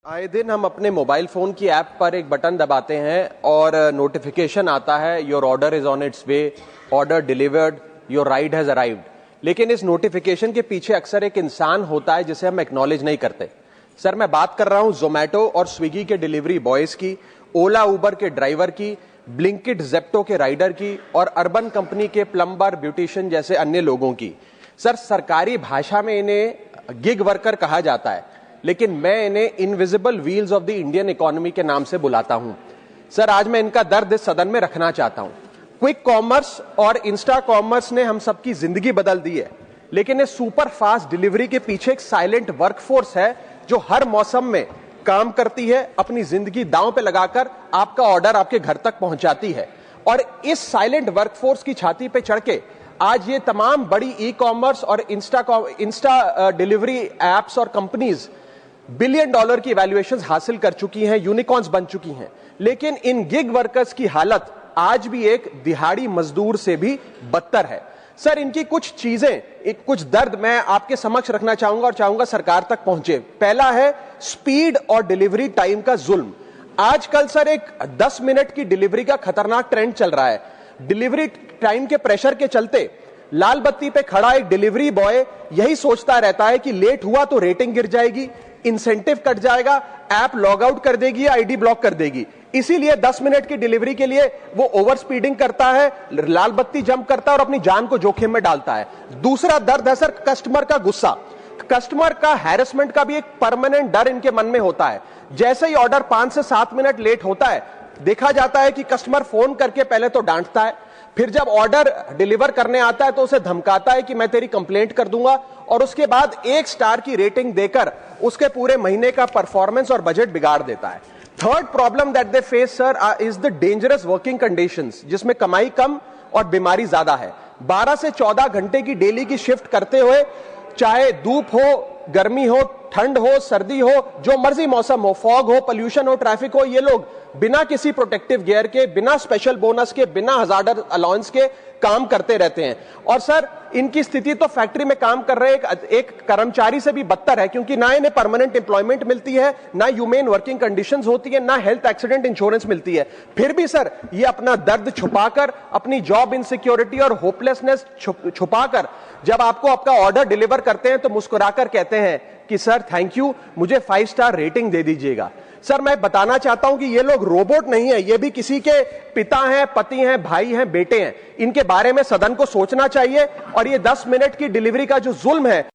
आए दिन हम अपने मोबाइल फोन की ऐप पर एक बटन दबाते हैं और नोटिफिकेशन आता है, your order is on it's way, order delivered, your ride has arrived. लेकिन इस नोटिफिकेशन के पीछे अक्सर एक इंसान होता है जिसे हम एक्नॉलेज नहीं करते। सर, मैं बात कर रहा हूं जोमैटो और स्विगी के डिलीवरी बॉयज की, ओला उबर के ड्राइवर की, ब्लिंकिट जेप्टो के राइडर की और अर्बन कंपनी के प्लम्बर, ब्यूटिशियन जैसे अन्य लोगों की। सर, सरकारी भाषा में इन्हें गिग वर्कर कहा जाता है, लेकिन मैं इन्हें invisible wheels of the Indian economy के नाम से बुलाता हूं। सर, आज मैं इनका दर्द इस सदन में रखना चाहता हूं। क्विक कॉमर्स और इंस्टा कॉमर्स ने हम सबकी जिंदगी बदल दी है, लेकिन इस सुपर फास्ट डिलीवरी के पीछे एक साइलेंट वर्कफोर्स है जो हर मौसम में काम करती है, अपनी जिंदगी दांव पे लगाकर आपका ऑर्डर आपके घर तक पहुंचाती है। और इस साइलेंट वर्कफोर्स की छाती पे चढ़ के आज ये तमाम बड़ी ई कॉमर्स और इंस्टा डिलीवरी एप्स और कंपनीज $1 बिलियन की वैल्यूएशंस हासिल कर चुकी हैं, यूनिकॉर्न्स बन चुकी हैं। लेकिन इन गिग वर्कर्स की हालत आज भी एक दिहाड़ी मजदूर से भी बदतर है। सर, इनकी कुछ चीजें, कुछ दर्द मैं आपके समक्ष रखना चाहूंगा और चाहूंगा सरकार तक पहुंचे। पहला है स्पीड और डिलीवरी टाइम का जुल्म। आजकल सर एक 10 मिनट की डिलीवरी का खतरनाक ट्रेंड चल रहा है। डिलीवरी टाइम के प्रेशर के चलते लाल बत्ती पे खड़ा एक डिलीवरी बॉय यही सोचता रहता है कि लेट हुआ तो रेटिंग गिर जाएगी, इंसेंटिव कट जाएगा, ऐप लॉग आउट कर देगी या आईडी ब्लॉक कर देगी। इसीलिए 10 मिनट की डिलीवरी के लिए वो ओवर स्पीडिंग करता है, लाल बत्ती जंप करता है और अपनी जान को जोखिम में डालता है। दूसरा दर्द है सर कस्टमर का गुस्सा। कस्टमर का हैरेसमेंट का भी एक परमानेंट डर इनके मन में होता है। जैसे ही ऑर्डर 5 से 7 मिनट लेट होता है, देखा जाता है कि कस्टमर फोन करके पहले तो डांटता है, फिर जब ऑर्डर डिलीवर करने आता है तो उसे धमकाता है कि मैं तेरी कंप्लेंट कर दूंगा, और उसके बाद 1 स्टार की रेटिंग देकर उसके पूरे महीने का परफॉर्मेंस और बजट बिगाड़ देता है। Third problem that they face sir is the dangerous working conditions, जिसमें कमाई कम और बीमारी ज्यादा है। 12 से 14 घंटे की डेली की शिफ्ट करते हुए, चाहे धूप हो, गर्मी हो, ठंड हो, सर्दी हो, जो मर्जी मौसम हो, फॉग हो, पोल्यूशन हो, ट्रैफिक हो, ये लोग बिना किसी प्रोटेक्टिव गियर के, बिना स्पेशल बोनस के, बिना हजार्डर अलाउंस के काम करते रहते हैं। और सर, इनकी स्थिति तो फैक्ट्री में काम कर रहे एक कर्मचारी से भी बदतर है, क्योंकि ना इन्हें परमानेंट एम्प्लॉयमेंट मिलती है, ना ह्यूमेन वर्किंग कंडीशंस होती है, ना हेल्थ एक्सीडेंट इंश्योरेंस मिलती है। फिर भी सर ये अपना दर्द छुपाकर, अपनी जॉब इनसिक्योरिटी और होपलेसनेस छुपाकर जब आपको आपका ऑर्डर डिलीवर करते हैं तो मुस्कुराकर कहते हैं कि सर थैंक यू, मुझे 5 स्टार रेटिंग दे दीजिएगा। सर, मैं बताना चाहता हूं कि ये लोग रोबोट नहीं है, ये भी किसी के पिता हैं, पति हैं, भाई हैं, बेटे हैं। इनके बारे में सदन को सोचना चाहिए और ये 10 मिनट की डिलीवरी का जो जुल्म है